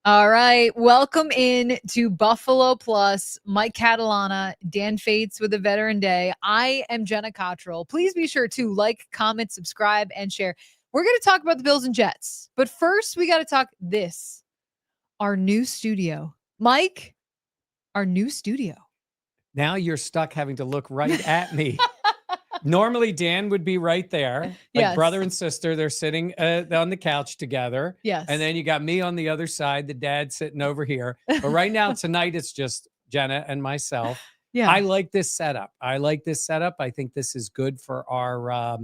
All right. Welcome in to Buffalo Plus. Mike Catalana, Dan Fates with a Veteran Day. I am Jenna Cottrell. Please be sure to like, comment, subscribe, and share. We're going to talk about the Bills and Jets. But first, we got to talk this. Our new studio. Mike, our new studio. Now you're stuck having to look right at me. Normally, Dan would be right there. Like brother and sister, they're sitting on the couch together. Yes. And then you got me on the other side, the dad sitting over here. But right now, tonight, it's just Jenna and myself. Yeah. I like this setup. I think this is good for our,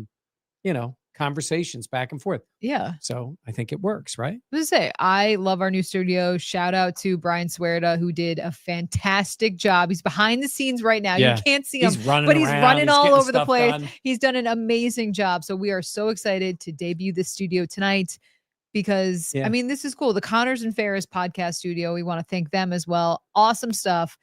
conversations back and forth. Yeah. So I think it works, right? I was gonna say, I love our new studio. Shout out to Brian Swerda, who did a fantastic job. He's behind the scenes right now. Yeah. You can't see him, He's running but he's around. running He's all getting over the stuff place. done. He's done an amazing job. So we are so excited to debut this studio tonight because, I mean, this is cool. The Connors and Ferris podcast studio. We want to thank them as well. Awesome stuff.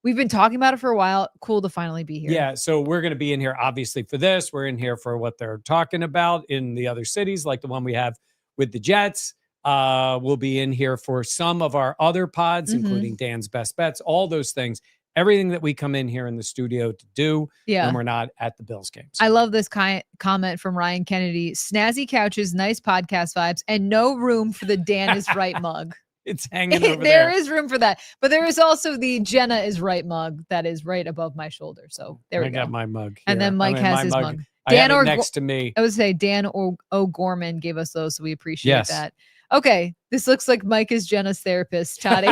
We've been talking about it for a while. Cool to finally be here. Yeah. So we're going to be in here, obviously, for this. We're in here for what they're talking about in the other cities, like the one we have with the Jets. We'll be in here for some of our other pods, including Dan's Best Bets, all those things. Everything that we come in here in the studio to do when we're not at the Bills games. I love this comment from Ryan Kennedy. Snazzy couches, nice podcast vibes, and no room for the Dan is right mug. It's hanging over there. There is room for that. But there is also the Jenna is right mug that is right above my shoulder. So there we go. I got my mug here. And then Mike has his mug. I have it next to me. I would say Dan O'Gorman gave us those, so we appreciate that. Okay, this looks like Mike is Jenna's therapist. Toddy.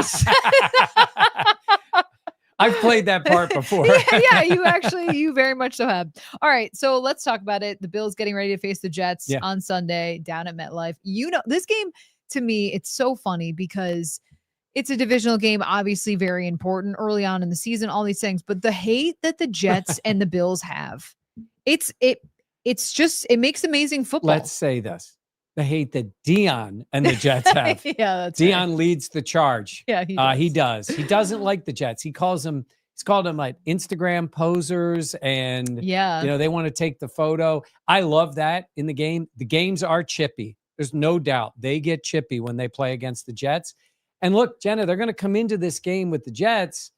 I've played that part before. Yeah, you very much so have. All right, so let's talk about it. The Bills getting ready to face the Jets on Sunday down at MetLife. You know, this game, to me, it's so funny because it's a divisional game, obviously very important early on in the season, all these things. But the hate that the Jets and the Bills have, it makes amazing football. Let's say this. The hate that Dion and the Jets have. That's Dion right. leads the charge. Yeah, he does. He doesn't like the Jets. He's called them like Instagram posers and they want to take the photo. I love that in the game. The games are chippy. There's no doubt they get chippy when they play against the Jets. And look, Jenna, they're going to come into this game with the Jets.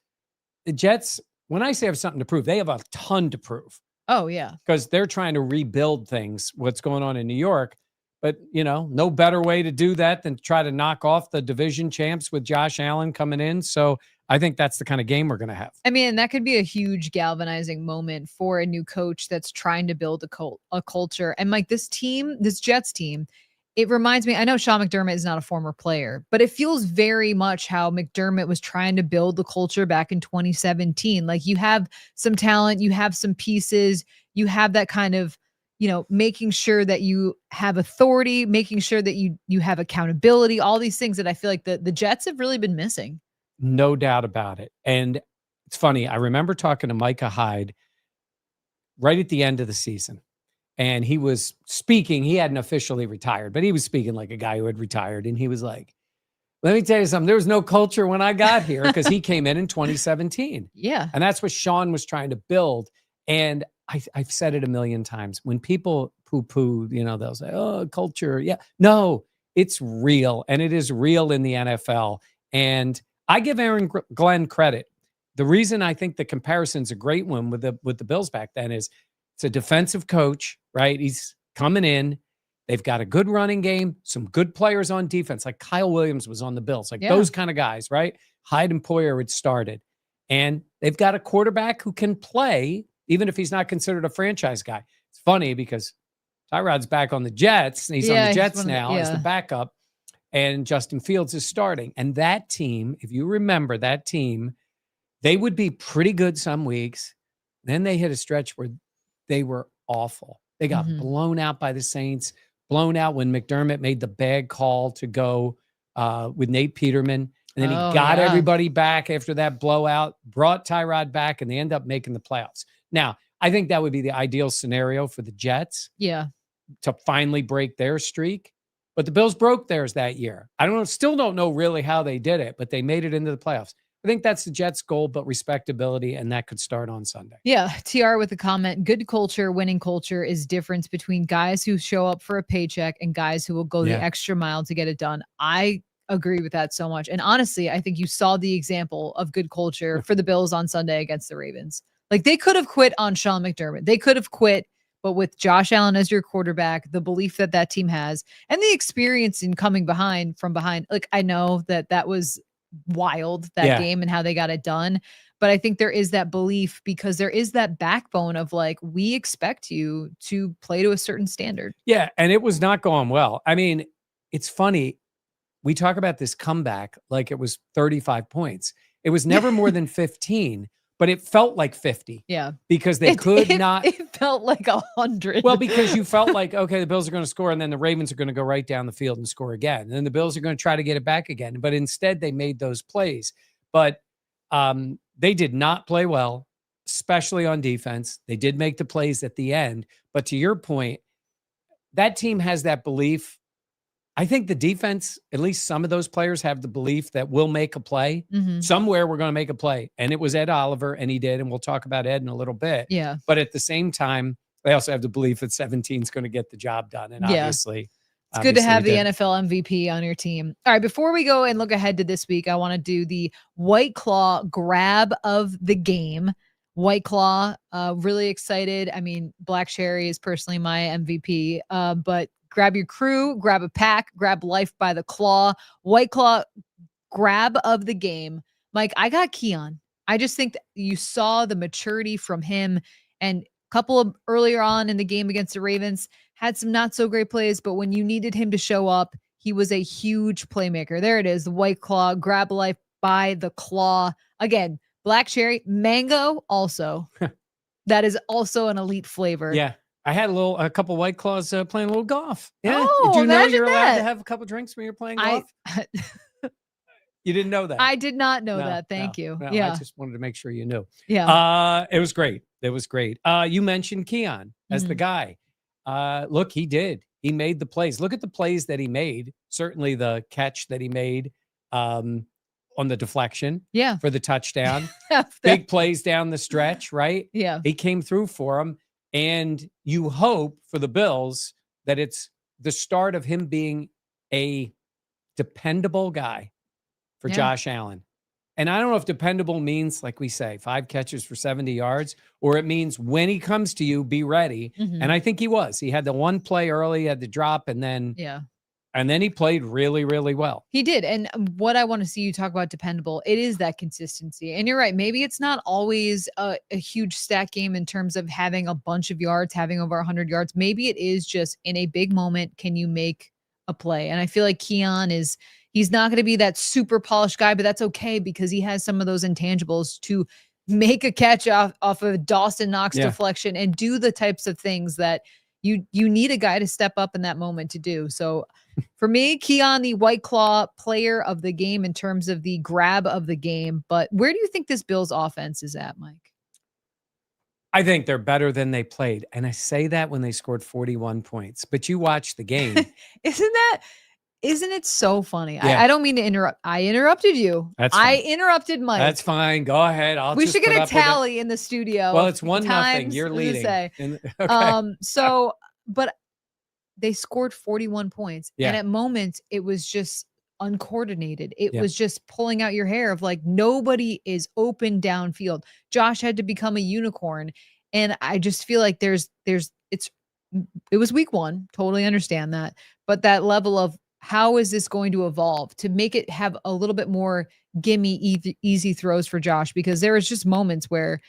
The Jets, when I say have something to prove, they have a ton to prove. Oh, yeah. Because they're trying to rebuild things, what's going on in New York. But, no better way to do that than try to knock off the division champs with Josh Allen coming in. So I think that's the kind of game we're going to have. I mean, that could be a huge galvanizing moment for a new coach that's trying to build a culture. And Mike, this Jets team, it reminds me, I know Sean McDermott is not a former player, but it feels very much how McDermott was trying to build the culture back in 2017. Like you have some talent, you have some pieces, you have that kind of, making sure that you have authority, making sure that you have accountability, all these things that I feel like the Jets have really been missing. No doubt about it. And it's funny. I remember talking to Micah Hyde right at the end of the season. And he was speaking. He hadn't officially retired, but he was speaking like a guy who had retired. And he was like, let me tell you something. There was no culture when I got here because he came in 2017. Yeah. And that's what Sean was trying to build. And I've said it a million times. When people poo-poo, they'll say, oh, culture. Yeah. No, it's real. And it is real in the NFL. And I give Aaron Glenn credit. The reason I think the comparison's a great one with the Bills back then is it's a defensive coach, right? He's coming in. They've got a good running game, some good players on defense, like Kyle Williams was on the Bills, like those kind of guys, right? Hyde and Poyer had started. And they've got a quarterback who can play, even if he's not considered a franchise guy. It's funny because Tyrod's back on the Jets, and he's on the Jets now as the backup, and Justin Fields is starting. And that team, if you remember that team, they would be pretty good some weeks. Then they hit a stretch where they were awful. They got blown out by the Saints, blown out when McDermott made the bad call to go with Nate Peterman. And then he got everybody back after that blowout, brought Tyrod back, and they end up making the playoffs. Now, I think that would be the ideal scenario for the Jets. Yeah. To finally break their streak. But the Bills broke theirs that year. Still don't know really how they did it, but they made it into the playoffs. I think that's the Jets' goal, but respectability, and that could start on Sunday. Yeah, TR with a comment, good culture, winning culture is difference between guys who show up for a paycheck and guys who will go the extra mile to get it done. I agree with that so much. And honestly, I think you saw the example of good culture for the Bills on Sunday against the Ravens. Like they could have quit on Sean McDermott. They could have quit, but with Josh Allen as your quarterback, the belief that that team has and the experience in coming from behind, like I know that that was wild, that Yeah. game and how they got it done. But I think there is that belief because there is that backbone of like, we expect you to play to a certain standard. Yeah. And it was not going well. I mean, it's funny. We talk about this comeback like it was 35 points. It was never more than 15, but it felt like 50. Yeah. Because they could not. It felt like 100. Well, because you felt like, okay, the Bills are going to score, and then the Ravens are going to go right down the field and score again. And then the Bills are going to try to get it back again. But instead, they made those plays. But they did not play well, especially on defense. They did make the plays at the end. But to your point, that team has that belief. I think the defense, at least some of those players have the belief that we'll make a play. Mhm. Somewhere we're going to make a play. And it was Ed Oliver, and he did. And we'll talk about Ed in a little bit. Yeah. But at the same time, they also have the belief that 17 is going to get the job done. And Yeah. obviously, it's good to have the did. NFL MVP on your team. All right, before we go and look ahead to this week, I want to do the White Claw grab of the game. White Claw, really excited. I mean, Black Cherry is personally my MVP, but grab your crew, grab a pack, grab life by the claw. White Claw grab of the game. Mike, I got Keon. I just think that you saw the maturity from him, and a couple of earlier on in the game against the Ravens had some not so great plays, but when you needed him to show up, he was a huge playmaker. There it is, the White Claw, grab life by the claw. Again, Black Cherry, mango also. That is also an elite flavor. Yeah. I had a couple White Claws playing a little golf. Yeah. Oh, Did you know imagine you're allowed that. to have a couple drinks when you're playing golf? You didn't know that. I did not know No, that. Thank no, you. no, Yeah. I just wanted to make sure you knew. Yeah. It was great. It was great. You mentioned Keon as the guy. Look, he did. He made the plays. Look at the plays that he made. Certainly the catch that he made on the deflection Yeah. for the touchdown. Big. Big plays down the stretch, right? Yeah. He came through for him. And you hope for the Bills that it's the start of him being a dependable guy for Yeah. Josh Allen. And I don't know if dependable means, like we say, 5 catches for 70 yards, or it means when he comes to you, be ready. Mhm. And I think he was. He had the one play early, had the drop, and then he played really, really well. He did. And what I want to see you talk about dependable, it is that consistency. And you're right. Maybe it's not always a huge stat game in terms of having a bunch of yards, having over 100 yards. Maybe it is just in a big moment, can you make a play? And I feel like Keon he's not going to be that super polished guy, but that's okay because he has some of those intangibles to make a catch off of Dawson Knox deflection and do the types of things that you need a guy to step up in that moment to do. So for me, Keon, the White Claw player of the game in terms of the grab of the game. But where do you think this Bills offense is at, Mike? I think they're better than they played. And I say that when they scored 41 points. But you watch the game. Isn't it so funny? Yeah. I don't mean to interrupt. I interrupted you. That's fine. I interrupted Mike. That's fine. Go ahead. We should get a tally in the studio. Well, it's 1-0. You're leading. Okay. But they scored 41 points. Yeah. And at moments, it was just uncoordinated. It was just pulling out your hair of like, nobody is open downfield. Josh had to become a unicorn. And I just feel like it was week 1. Totally understand that. But that level of how is this going to evolve to make it have a little bit more gimme easy throws for Josh? Because there was just moments where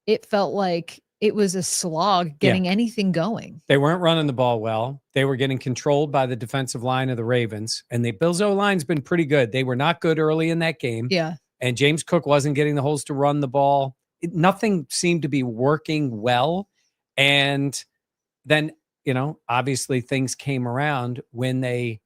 it felt like it was a slog getting anything going. They weren't running the ball well. They were getting controlled by the defensive line of the Ravens. And the Bills O-line's been pretty good. They were not good early in that game. Yeah. And James Cook wasn't getting the holes to run the ball. Nothing seemed to be working well. And then, obviously things came around when they,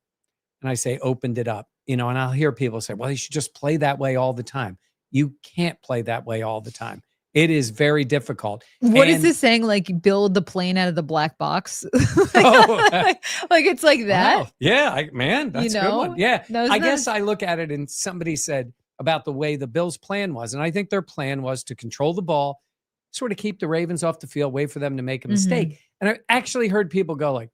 and I say opened it up, and I'll hear people say, well, you should just play that way all the time. You can't play that way all the time. It is very difficult. What is this saying? Like build the plane out of the black box? like it's like that. Wow. Yeah, that's a good one. Yeah. I guess I look at it and somebody said about the way the Bills' plan was. And I think their plan was to control the ball, sort of keep the Ravens off the field, wait for them to make a mistake. And I actually heard people go like,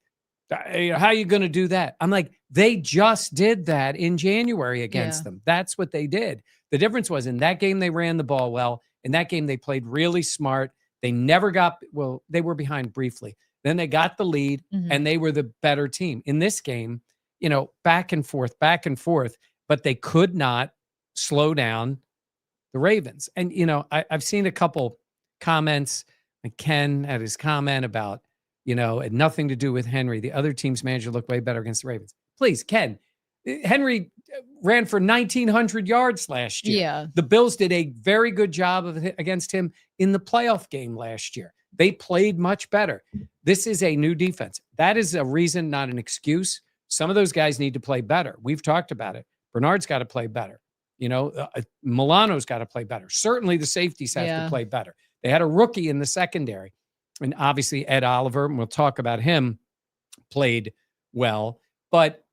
How are you going to do that? I'm like, they just did that in January against Yeah. them. That's what they did. The difference was in that game, they ran the ball well. In that game, they played really smart. They never they were behind briefly. Then they got the lead Mhm. and they were the better team. In this game, back and forth, but they could not slow down the Ravens. And, I've seen a couple comments. Like Ken had his comment about, it had nothing to do with Henry. The other team's manager looked way better against the Ravens. Please, Ken, Henry ran for 1,900 yards last year. Yeah. The Bills did a very good job against him in the playoff game last year. They played much better. This is a new defense. That is a reason, not an excuse. Some of those guys need to play better. We've talked about it. Bernard's got to play better. Milano's got to play better. Certainly the safeties have to play better. They had a rookie in the secondary. And obviously Ed Oliver, and we'll talk about him, played well. But,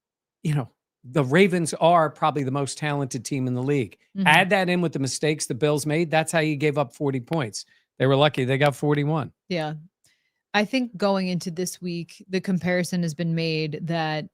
the Ravens are probably the most talented team in the league. Mhm. Add that in with the mistakes the Bills made. That's how you gave up 40 points. They were lucky. They got 41. Yeah. I think going into this week, the comparison has been made that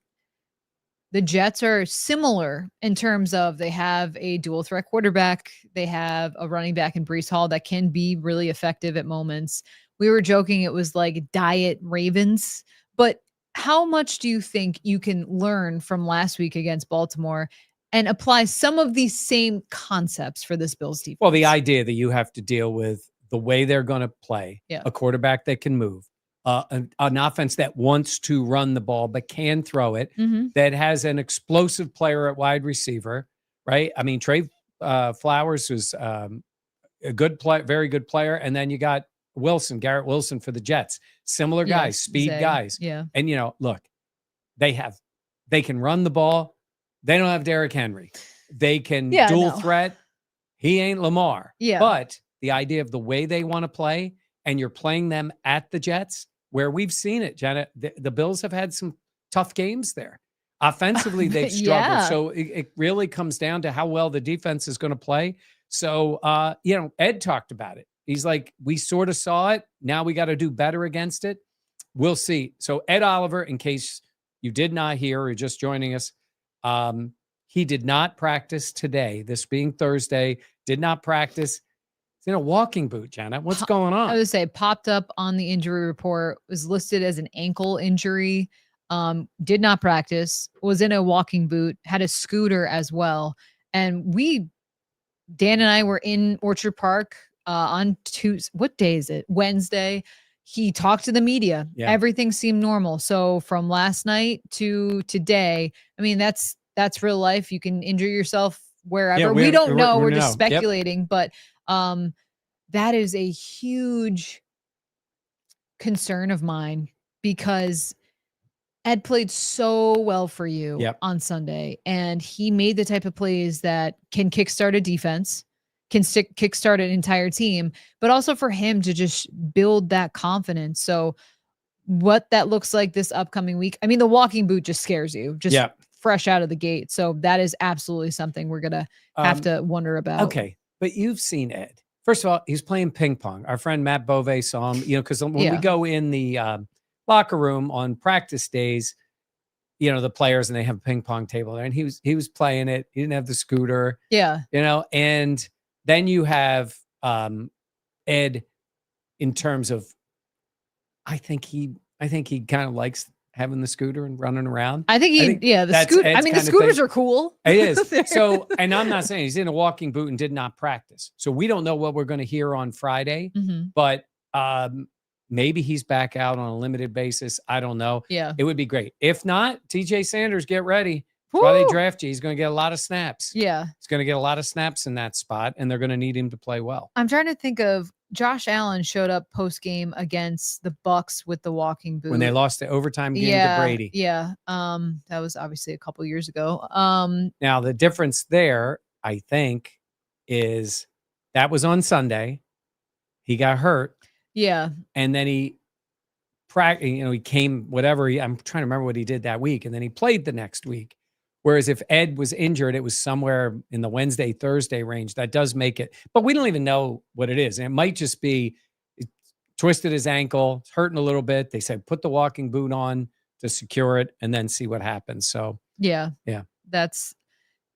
the Jets are similar in terms of they have a dual threat quarterback. They have a running back in Breece Hall that can be really effective at moments. We were joking it was like diet Ravens, but how much do you think you can learn from last week against Baltimore and apply some of these same concepts for this Bills defense? Well, the idea that you have to deal with the way they're going to play, a quarterback that can move, an offense that wants to run the ball but can throw it, that has an explosive player at wide receiver, right? I mean, Trey Flowers was a good player, very good player. And then you got Garrett Wilson for the Jets. Similar guys, speed guys. Yeah. And, look, they can run the ball. They don't have Derrick Henry. They can dual threat. He ain't Lamar. Yeah. But the idea of the way they want to play, and you're playing them at the Jets, where we've seen it, Janet, the Bills have had some tough games there. Offensively, they've struggled. So it really comes down to how well the defense is going to play. So, Ed talked about it. He's like, we sort of saw it. Now we got to do better against it. We'll see. So Ed Oliver, in case you did not hear or just joining us, he did not practice today. This being Thursday, did not practice. He's in a walking boot, Janet. What's going on? I would say popped up on the injury report, was listed as an ankle injury. Did not practice, was in a walking boot, had a scooter as well. And Dan and I were in Orchard Park on Tuesday. What day is it? Wednesday. He talked to the media. Yeah. Everything seemed normal. So from last night to today, I mean, that's real life. You can injure yourself wherever. Yeah, we don't know. We're just Yep. speculating, but that is a huge concern of mine because Ed played so well for you on Sunday, and he made the type of plays that can kickstart a defense, can kickstart an entire team, but also for him to just build that confidence. So what that looks like this upcoming week, I mean, the walking boot just scares you, just fresh out of the gate. So that is absolutely something we're going to have to wonder about. Okay. But you've seen Ed. First of all, he's playing ping pong. Our friend Matt Bove saw him, because when we go in the locker room on practice days, the players, and they have a ping pong table there, and he was playing it. He didn't have the scooter. Yeah. And then you have Ed in terms of, I think he kind of likes having the scooter and running around. The scooter. I mean, the scooters are cool. It is. So, and I'm not saying he's in a walking boot and did not practice. So we don't know what we're going to hear on Friday, but maybe he's back out on a limited basis. I don't know. Yeah. It would be great. If not, TJ Sanders, get ready. That's why they draft you. He's going to get a lot of snaps. Yeah. He's going to get a lot of snaps in that spot, and they're going to need him to play well. I'm trying to think of Josh Allen showed up post game against the Bucks with the walking boot when they lost the overtime game to Brady. Yeah. That was obviously a couple years ago. Now the difference there, I think, is that was on Sunday. He got hurt. Yeah. And then he came, I'm trying to remember what he did that week. And then he played the next week. Whereas if Ed was injured, it was somewhere in the Wednesday, Thursday range. That does make it, but we don't even know what it is. And it might just be twisted his ankle, it's hurting a little bit. They said, put the walking boot on to secure it and then see what happens. So Yeah. Yeah. That's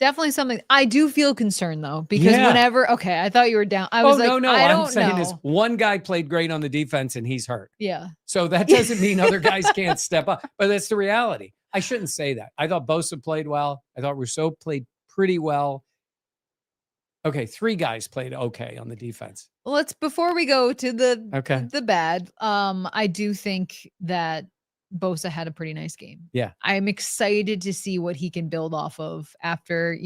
definitely something I do feel concerned though, because Yeah. whenever, okay, I thought you were down. I was like, no. I I'm don't saying is know. one guy played great on the defense and he's hurt. Yeah. So that doesn't mean other guys can't step up, but that's the reality. I shouldn't say that. I thought Bosa played well. I thought Rousseau played pretty well. Okay, 3 guys played okay on the defense. Before we go to Okay. the bad, I do think that Bosa had a pretty nice game. Yeah. I'm excited to see what he can build off of after,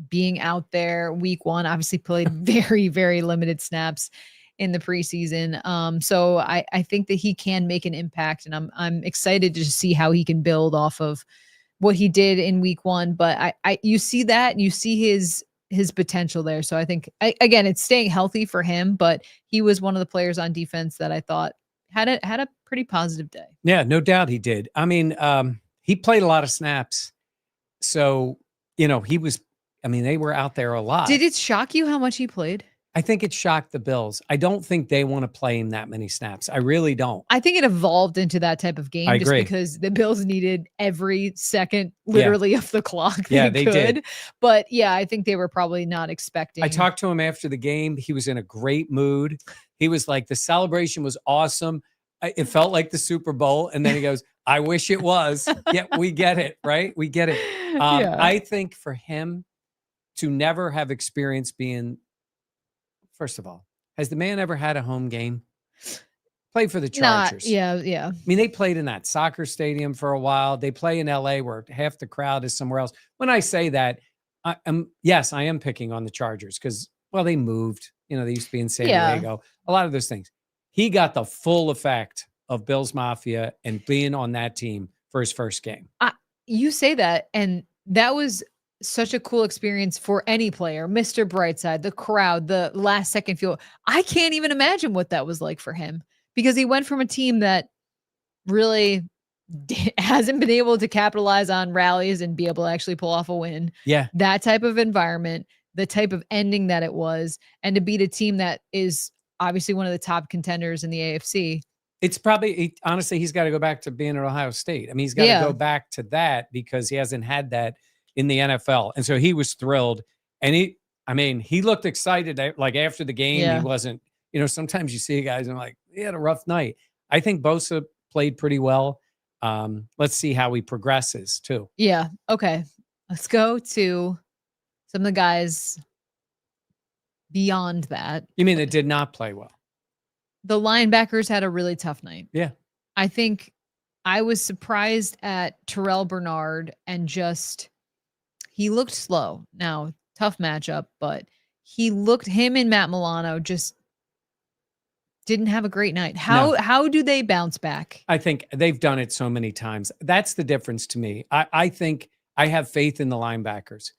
being out there week 1, obviously played very, very limited snaps in the preseason. So I think that he can make an impact, and I'm excited to see how he can build off of what he did in week 1. But you see that, and you see his potential there. So I think again, it's staying healthy for him, but he was one of the players on defense that I thought had a pretty positive day. Yeah, no doubt he did. I mean, he played a lot of snaps. So, they were out there a lot. Did it shock you how much he played? I think it shocked the Bills. I don't think they want to play him that many snaps. I really don't. I think it evolved into that type of game I just agree. because the Bills needed every second literally of the clock Yeah, they they could. did. But yeah, I think they were probably not expecting. I talked to him after the game. He was in a great mood. He was like, the celebration was awesome. It felt like the Super Bowl. And then he goes, I wish it was. Yeah, we get it, right? We get it. Yeah. I think for him to never have experienced being, first of all, has the man ever had a home game? Played for the Chargers. Yeah. I mean, they played in that soccer stadium for a while. They play in LA where half the crowd is somewhere else. When I say that, I am picking on the Chargers because, they moved. They used to be in San Diego. A lot of those things. He got the full effect of Bills Mafia and being on that team for his first game. You say that, and that was such a cool experience for any player. Mr. Brightside, the crowd, the last second field. I can't even imagine what that was like for him because he went from a team that really hasn't been able to capitalize on rallies and be able to actually pull off a win. Yeah. That type of environment, the type of ending that it was, and to beat a team that is obviously one of the top contenders in the AFC. It's probably, honestly, he's got to go back to being at Ohio State. I mean, he's got to go back to that because he hasn't had that in the NFL. And so he was thrilled. And he looked excited. Like after the game, he wasn't, sometimes you see guys and like, he had a rough night. I think Bosa played pretty well. Let's see how he progresses too. Yeah. Okay. Let's go to some of the guys beyond that. You mean it did not play well? The linebackers had a really tough night. Yeah. I think I was surprised at Terrell Bernard and he looked slow. Now, tough matchup, but him and Matt Milano just didn't have a great night. How do they bounce back? I think they've done it so many times. That's the difference to me. I think I have faith in the linebackers.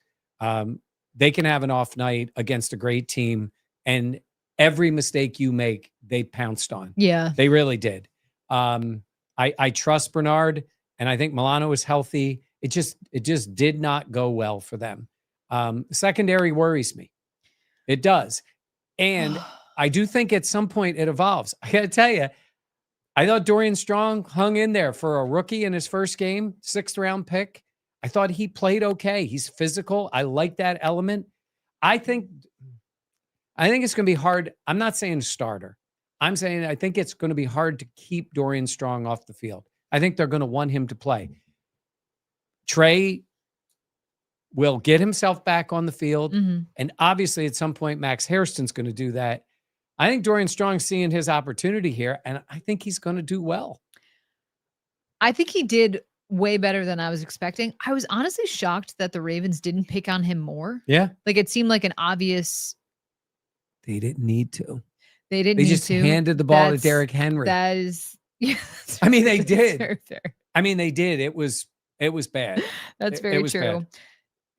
They can have an off night against a great team, and every mistake you make, they pounced on. Yeah. They really did. I trust Bernard, and I think Milano is healthy. It just did not go well for them. Secondary worries me. It does. And I do think at some point it evolves. I got to tell you, I thought Dorian Strong hung in there for a rookie in his first game, 6th round pick. I thought he played okay. He's physical. I like that element. I think it's going to be hard. I'm not saying starter. I'm saying I think it's going to be hard to keep Dorian Strong off the field. I think they're going to want him to play. Trey will get himself back on the field. Mm-hmm. And obviously at some point, Max Hairston's going to do that. I think Dorian Strong's seeing his opportunity here, and I think he's going to do well. I think he did way better than I was expecting. I was honestly shocked that the Ravens didn't pick on him more. Yeah. Like it seemed like an obvious. They didn't need to. They just handed the ball to Derrick Henry. That is. Yeah, I mean, they did. Very fair. I mean, they did. It was bad. That's very true. Bad.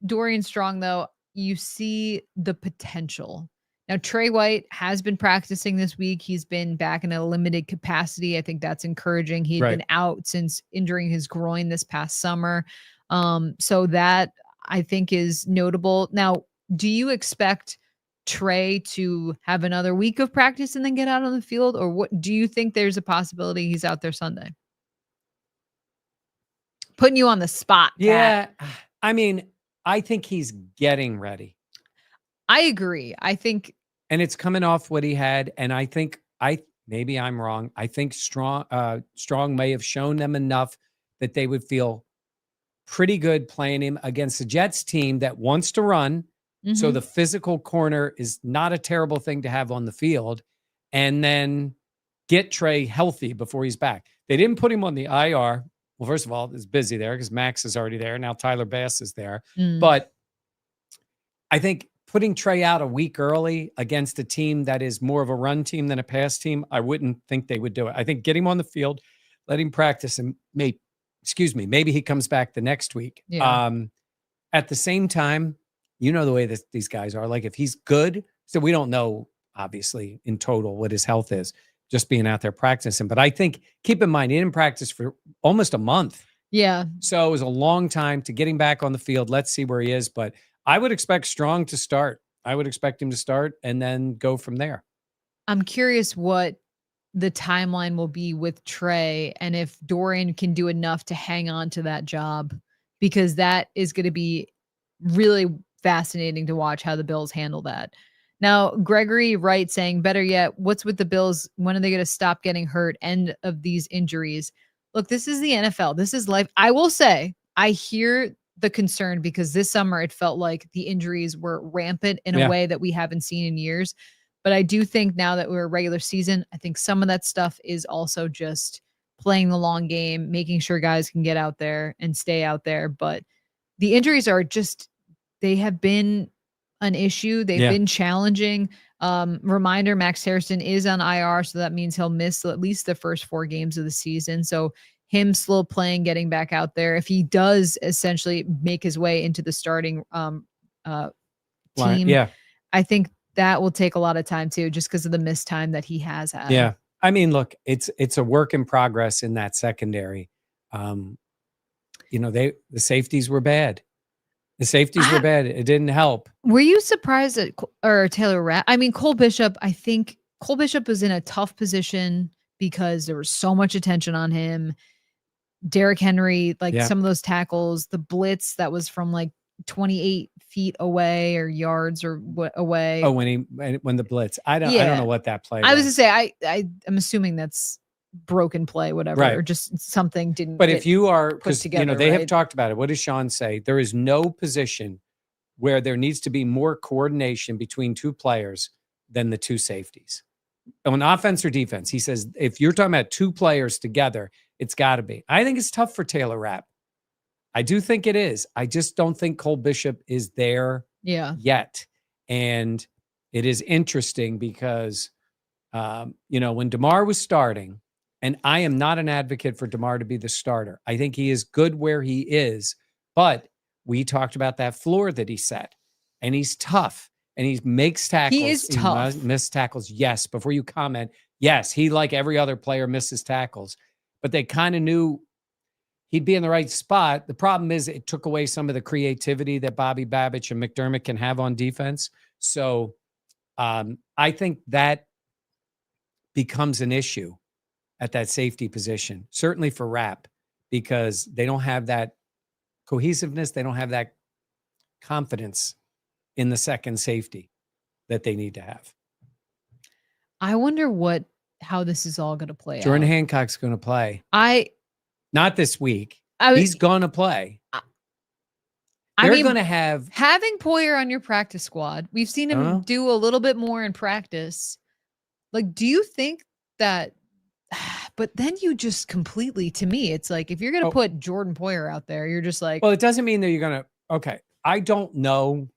Dorian Strong, though, you see the potential. Now, Trey White has been practicing this week. He's been back in a limited capacity. I think that's encouraging. He'd been out since injuring his groin this past summer. So that I think is notable. Now, do you expect Trey to have another week of practice and then get out on the field? Or what do you think there's a possibility he's out there Sunday? putting you on the spot. Kat. Yeah. I mean, I think he's getting ready. I agree. I think, and it's coming off what he had. And I think maybe I'm wrong. I think Strong may have shown them enough that they would feel pretty good playing him against the Jets team that wants to run. So mhm. the physical corner is not a terrible thing to have on the field. And then get Trey healthy before he's back. They didn't put him on the IR. Well, first of all, it's busy there because Max is already there. Now Tyler Bass is there. Mm. But I think putting Trey out a week early against a team that is more of a run team than a pass team, I wouldn't think they would do it. I think get him on the field, let him practice, and maybe he comes back the next week. Yeah. At the same time, you know the way that these guys are. Like if he's good, so we don't know, obviously, in total what his health is, just being out there practicing. But I think, keep in mind, he didn't practice for almost a month. Yeah. So it was a long time to get him back on the field. Let's see where he is. But I would expect Strong to start. I would expect him to start and then go from there. I'm curious what the timeline will be with Trey and if Dorian can do enough to hang on to that job, because that is going to be really fascinating to watch how the Bills handle that. Now, Gregory Wright saying, better yet, what's with the Bills? When are they going to stop getting hurt? End of these injuries. Look, this is the NFL. This is life. I will say, I hear the concern because this summer it felt like the injuries were rampant in a way that we haven't seen in years. But I do think now that we're a regular season, I think some of that stuff is also just playing the long game, making sure guys can get out there and stay out there. But the injuries are just, they have been an issue. They've been challenging. Reminder, Max Harrison is on IR, so that means he'll miss at least the first 4 games of the season. So him slow playing, getting back out there, if he does essentially make his way into the starting team, I think that will take a lot of time too, just because of the missed time that he has had. Yeah. I mean, look, it's a work in progress in that secondary. The safeties were bad. The safeties were bad. It didn't help. Were you surprised at Taylor Rapp? I mean, Cole Bishop, I think Cole Bishop was in a tough position because there was so much attention on him. Derrick Henry, some of those tackles, the blitz that was from 28 feet away or yards or away. Oh, when the blitz, I don't know what that play was. I was to say, I'm assuming that's broken play, whatever, right, or just something didn't. But if you are, because together, they have talked about it. What does Sean say? There is no position where there needs to be more coordination between 2 players than the 2 safeties. On offense or defense, he says, if you're talking about 2 players together, it's got to be. I think it's tough for Taylor Rapp. I do think it is. I just don't think Cole Bishop is there yet. And it is interesting because, when DeMar was starting, and I am not an advocate for DeMar to be the starter. I think he is good where he is, but we talked about that floor that he set, and he's tough, and he makes tackles. He is tough. He missed tackles, yes. Before you comment, yes, he, like every other player, misses tackles, but they kind of knew he'd be in the right spot. The problem is it took away some of the creativity that Bobby Babich and McDermott can have on defense. So I think that becomes an issue at that safety position, certainly for Rapp, because they don't have that cohesiveness. They don't have that confidence in the second safety that they need to have. I wonder how this is all going to play out. Jordan Hancock's going to play. Not this week. He's going to play. They're going to having Poyer on your practice squad. We've seen him do a little bit more in practice. Do you think that? But then you just completely, to me, it's like if you're going to put Jordan Poyer out there, you're just like, well, it doesn't mean that you're going to. Okay, I don't know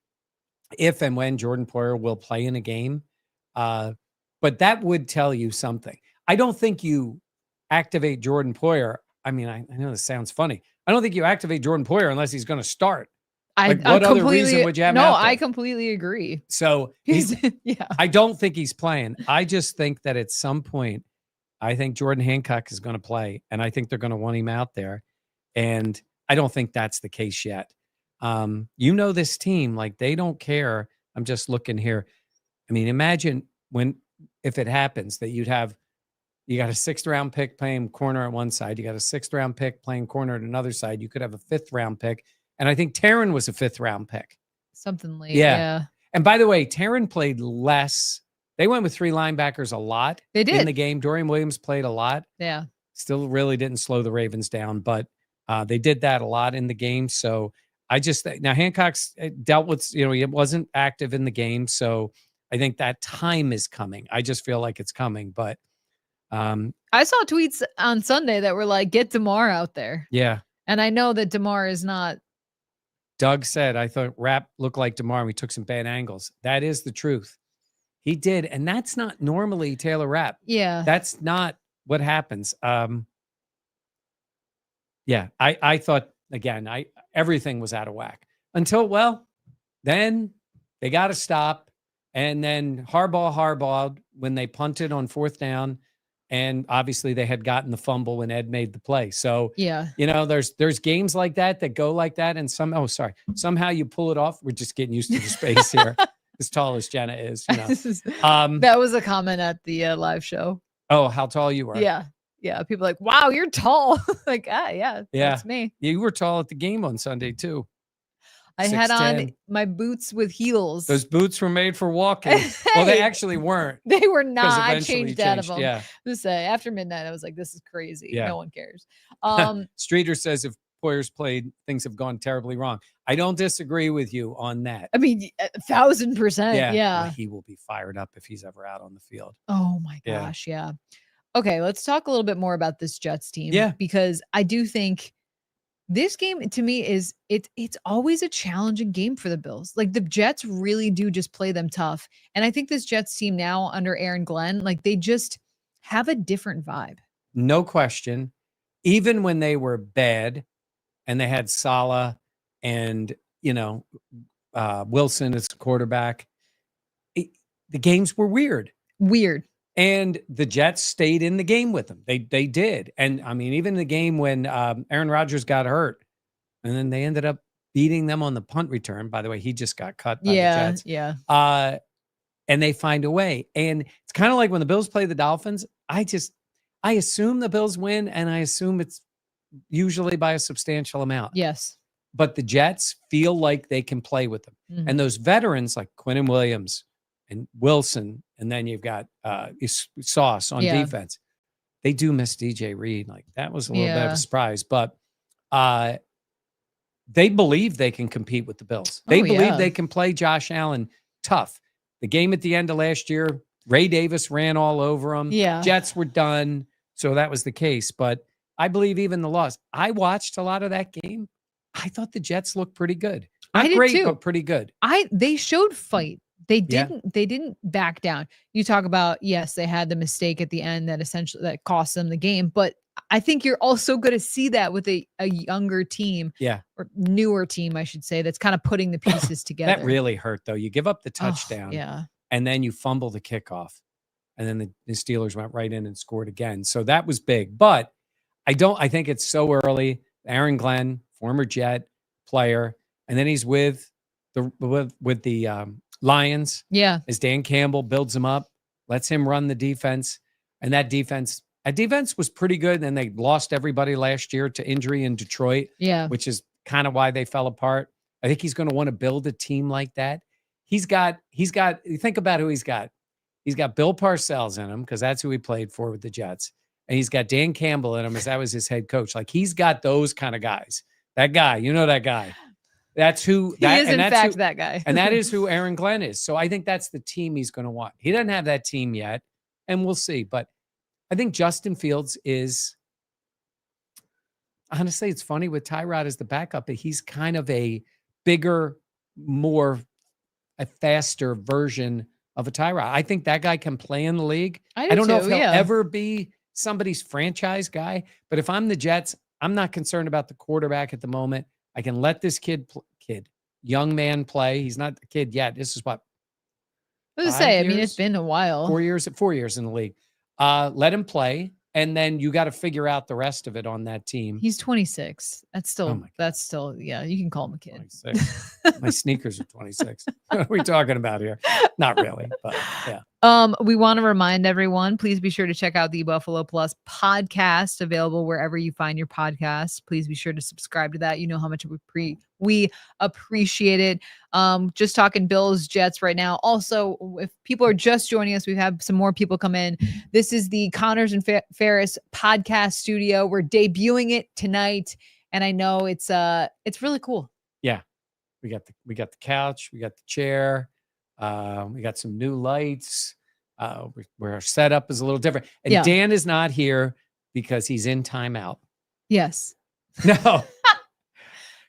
if and when Jordan Poyer will play in a game, but that would tell you something. I don't think you activate Jordan Poyer. I mean, I know this sounds funny. I don't think you activate Jordan Poyer unless he's going to start. What other reason would you have? No, I completely agree. So I don't think he's playing. I just think that at some point, I think Jordan Hancock is going to play, and I think they're going to want him out there. And I don't think that's the case yet. This team, they don't care. I'm just looking here. I mean, imagine if it happens that you'd have You got a 6th round pick playing corner at one side. You got a 6th round pick playing corner at another side. You could have a 5th round pick. And I think Taryn was a 5th round pick. Something late. Yeah. Yeah. And by the way, Taryn played less. They went with 3 linebackers a lot They did. in the game. Dorian Williams played a lot. Yeah. Still really didn't slow the Ravens down, but they did that a lot in the game. So I just, now Hancock's dealt with, he wasn't active in the game. So I think that time is coming. I just feel like it's coming, but I saw tweets on Sunday that were like, get DeMar out there. yeah. And I know that DeMar is not. Doug said, I thought Rapp looked like DeMar. We took some bad angles. That is the truth. He did. And that's not normally Taylor Rapp. Yeah. That's not what happens. Yeah. I thought, again, everything was out of whack until, well, then they got to stop. And then Harbaugh when they punted on 4th down. And obviously they had gotten the fumble when Ed made the play. So, yeah, there's games like that go like that. And somehow you pull it off. We're just getting used to the space here. As tall as Jenna is, that was a comment at the live show. Oh, how tall you are. Yeah. Yeah. People are like, wow, you're tall. Like, yeah, that's me. You were tall at the game on Sunday too. I had on my boots with heels. Those boots were made for walking. Well, they actually weren't. They were not. I changed out of them. Yeah. Just say after midnight, I was like, this is crazy. Yeah. No one cares. Streeter says if Poyer's played, things have gone terribly wrong. I don't disagree with you on that. I mean, 1,000%. Yeah. Well, he will be fired up if he's ever out on the field. Oh my gosh. Yeah. Okay. Let's talk a little bit more about this Jets team. Yeah. Because I do think this game to me is it's always a challenging game for the Bills. Like the Jets really do just play them tough. And I think this Jets team now under Aaron Glenn, like they just have a different vibe. No question. Even when they were bad and they had Saleh and, Wilson as quarterback, the games were weird. And the Jets stayed in the game with them. They did. And I mean, even the game when Aaron Rodgers got hurt and then they ended up beating them on the punt return. By the way, he just got cut by the Jets. Yeah. And they find a way. And it's kind of like when the Bills play the Dolphins. I assume the Bills win, and I assume it's usually by a substantial amount. Yes. But the Jets feel like they can play with them. Mm-hmm. And those veterans like Quinnen Williams and Wilson, and then you've got Sauce on defense. They do miss DJ Reed. Like that was a little bit of a surprise, but they believe they can compete with the Bills. They believe they can play Josh Allen tough. The game at the end of last year, Ray Davis ran all over them. Yeah. Jets were done. So that was the case. But I believe even the loss. I watched a lot of that game. I thought the Jets looked pretty good. Not great, too. But pretty good. They showed fight. They didn't back down. You talk about, yes, they had the mistake at the end that cost them the game, but I think you're also going to see that with a younger team, or newer team, I should say, that's kind of putting the pieces together. That really hurt though. You give up the touchdown, and then you fumble the kickoff, and then the Steelers went right in and scored again. So that was big, but I think it's so early. Aaron Glenn, former Jet player, and then he's with the Lions. Yeah. As Dan Campbell builds him up, lets him run the defense. And that defense was pretty good. And they lost everybody last year to injury in Detroit. Yeah. Which is kind of why they fell apart. I think he's going to want to build a team like that. He's got, think about who he's got. He's got Bill Parcells in him because that's who he played for with the Jets. And he's got Dan Campbell in him as that was his head coach. Like he's got those kind of guys. That guy, that guy. That's who he is, in fact, that guy. And that is who Aaron Glenn is. So I think that's the team he's going to want. He doesn't have that team yet, and we'll see. But I think Justin Fields is, honestly, it's funny with Tyrod as the backup, but he's kind of a bigger, a faster version of a Tyrod. I think that guy can play in the league. I don't know if he'll ever be somebody's franchise guy, but if I'm the Jets, I'm not concerned about the quarterback at the moment. I can let this young man play. He's not a kid yet. This is what? I was going to say, I mean, it's been a while. 4 years in the league. Let him play. and then you got to figure out the rest of it on that team. He's 26. That's Oh my God. still, yeah, you can call him a kid. 26. My sneakers are 26. What are we talking about here? Not really, but yeah. We want to remind everyone, please be sure to check out the Buffalo Plus podcast, available wherever you find your podcasts. Please be sure to subscribe to that. You know how much we appreciate it. Just talking Bills, Jets right now. Also, if people are just joining us, we have some more people come in. This is the Connors and Ferris podcast studio. We're debuting it tonight, and I know it's really cool. Yeah, we got the couch, we got the chair, we got some new lights. Where our setup is a little different, and Yeah. Dan is not here because he's in timeout. Yes. No.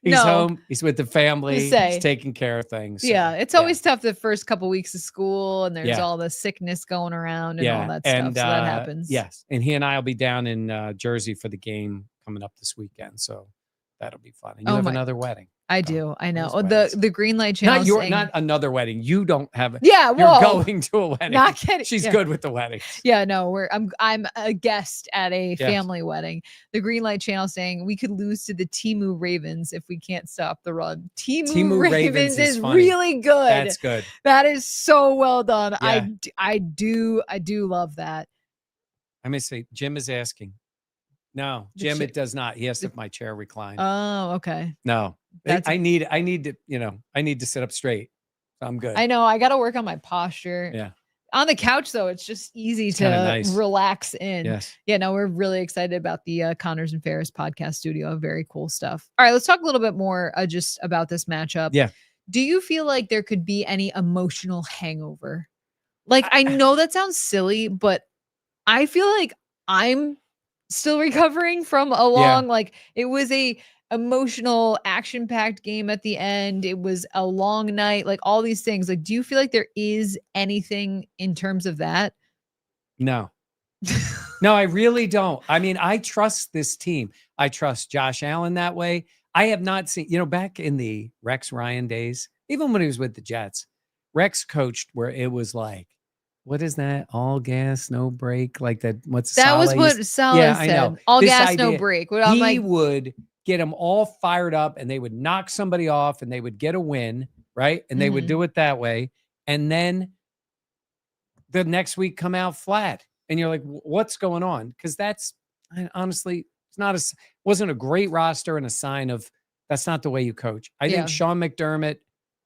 He's No. home. He's with the family. Just say. He's taking care of things. so, Yeah, it's always tough the first couple weeks of school, and there's Yeah. all the sickness going around and all that stuff. and So that happens. yes, and he and I will be down in Jersey for the game coming up this weekend, so that'll be fun. And you Oh have my- another wedding. I do. I know. those Oh, weddings. the green light channel. Not another wedding. You don't have it. Yeah, You're whoa. going to a wedding. Not kidding. She's Yeah. good with the weddings. Yeah, no, I'm a guest at a Yes. family wedding. The Green Light Channel saying we could lose to the Timu Ravens if we can't stop the run. Timu Ravens is funny. really good. That's good. That is so well done. Yeah. I do love that. I may say, Jim is asking. No, The Jim, cha- it does not. He has to have my chair reclined. Oh, okay. No, That's- I need to, I need to sit up straight. So I'm good. I know. I got to work on my posture. Yeah. On the couch, though, it's just easy It's to kinda nice. relax in. Yes. Yeah, no, we're really excited about the Connors and Ferris podcast studio. Very cool stuff. All right, let's talk a little bit more just about this matchup. Yeah. Do you feel like there could be any emotional hangover? Like, I know that sounds silly, but I feel like I'm still recovering from a long, like, it was a emotional, action-packed game at the end. It was a long night, like all these things. Like, do you feel like there is anything in terms of that? No. No, I really don't. I mean, I trust this team. I trust Josh Allen that way. I have not seen, back in the Rex Ryan days, even when he was with the Jets, Rex coached where it was like, what is that? All gas, no break. Like that. What's That was Saleh what used- Saleh Yeah, I said. know. All This gas, no idea- break. Well, I'm He like, would get them all fired up and they would knock somebody off and they would get a win, right? And they would Mhm. do it that way. And then the next week come out flat. And you're like, what's going on? Because honestly, wasn't a great roster and a sign of that's not the way you coach. I Yeah. think Sean McDermott,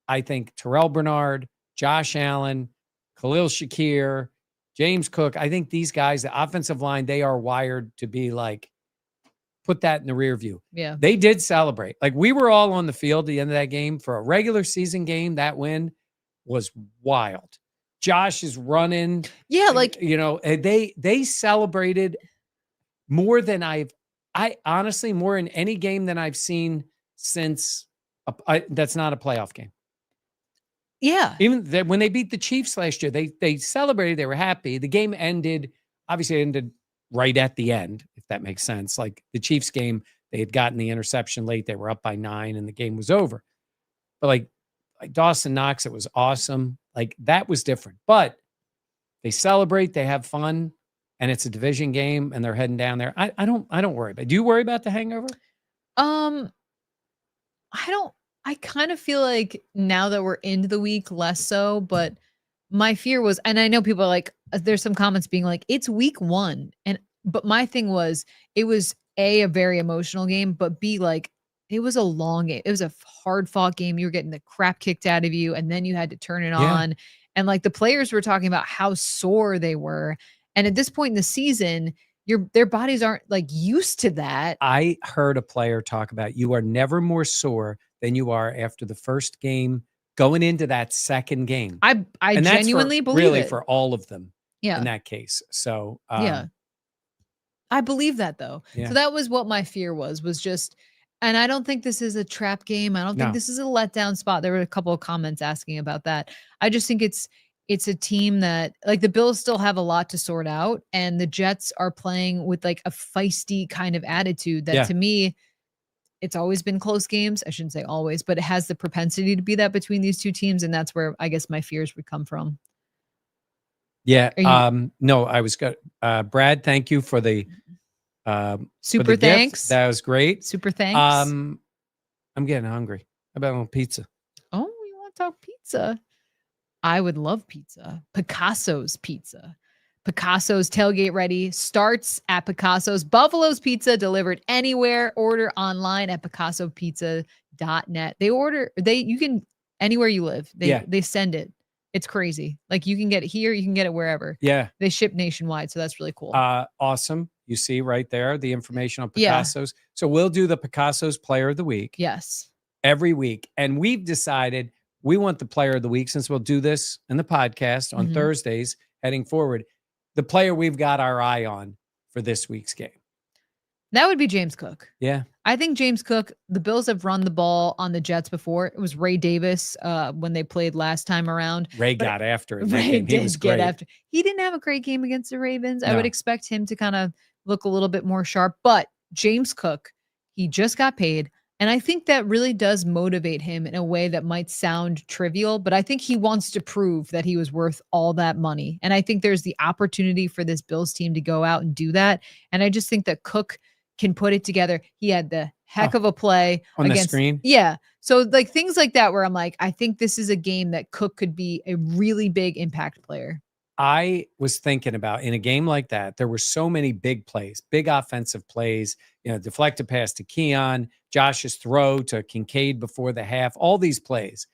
I think Terrell Bernard, Josh Allen, Khalil Shakir, James Cook. I think these guys, the offensive line, they are wired to be like, put that in the rear view. yeah. They did celebrate. Like we were all on the field at the end of that game for a regular season game. That win was wild. Josh is running. Yeah, like They celebrated more than I honestly, more in any game than I've seen since that's not a playoff game. yeah. Even when they beat the Chiefs last year, they celebrated. They were happy. The game ended. Obviously, it ended right at the end, if that makes sense. Like the Chiefs game, they had gotten the interception late. They were up by 9, and the game was over. But like Dawson Knox, it was awesome. Like that was different. But they celebrate. They have fun, and it's a division game, and they're heading down there. I don't worry about. Do you worry about the hangover? I kind of feel like now that we're into the week, less so, but my fear was, and I know people are like, there's some comments being like, it's week 1. But my thing was, it was a very emotional game, but B, like, it was a long game. It was a hard fought game. You were getting the crap kicked out of you, and then you had to turn it on. And like the players were talking about how sore they were. And at this point in the season, their bodies aren't like used to that. I heard a player talk about you are never more sore than you are after the first game going into that second game. I And that's genuinely for, believe really it. for all of them Yeah. in that case. So Yeah. I believe that though. Yeah. So that was what my fear was just, and I don't think this is a trap game. I don't think No. this is a letdown spot. There were a couple of comments asking about that. I just think it's a team that like the Bills still have a lot to sort out, and the Jets are playing with like a feisty kind of attitude that to me, it's always been close games. I shouldn't say always, but it has the propensity to be that between these two teams. And that's where I guess my fears would come from. Yeah. Are you No, I was good. Brad, thank you for the for super the gift. thanks? That was great. Super thanks. I'm getting hungry. How about a little pizza? Oh, you want to talk pizza? I would love pizza. Picasso's Pizza. Picasso's tailgate ready starts at Picasso's. Buffalo's Pizza delivered anywhere. Order online at picassopizza.net. You can anywhere you live. Yeah. They send it. It's crazy. Like you can get it here, you can get it wherever. Yeah. They ship nationwide, so that's really cool. Awesome. You see right there the information on Yeah. Picasso's. So we'll do the Picasso's Player of the Week Yes. every week. And we've decided we want the Player of the Week, since we'll do this in the podcast on Mhm. Thursdays heading forward. The player we've got our eye on for this week's game. That would be James Cook. Yeah. I think James Cook, the Bills have run the ball on the Jets before. It was Ray Davis when they played last time around. Ray But got after it. in that Ray game. He was did get great. after. He didn't have a great game against the Ravens. I would No. expect him to kind of look a little bit more sharp. But James Cook, he just got paid. And I think that really does motivate him in a way that might sound trivial, but I think he wants to prove that he was worth all that money. And I think there's the opportunity for this Bills team to go out and do that. And I just think that Cook can put it together. He had the heck of a play on the against screen. Yeah. So like things like that where I'm like, I think this is a game that Cook could be a really big impact player. I was thinking about in a game like that, there were so many big plays, big offensive plays, deflected pass to Keon, Josh's throw to Kincaid before the half, all these plays.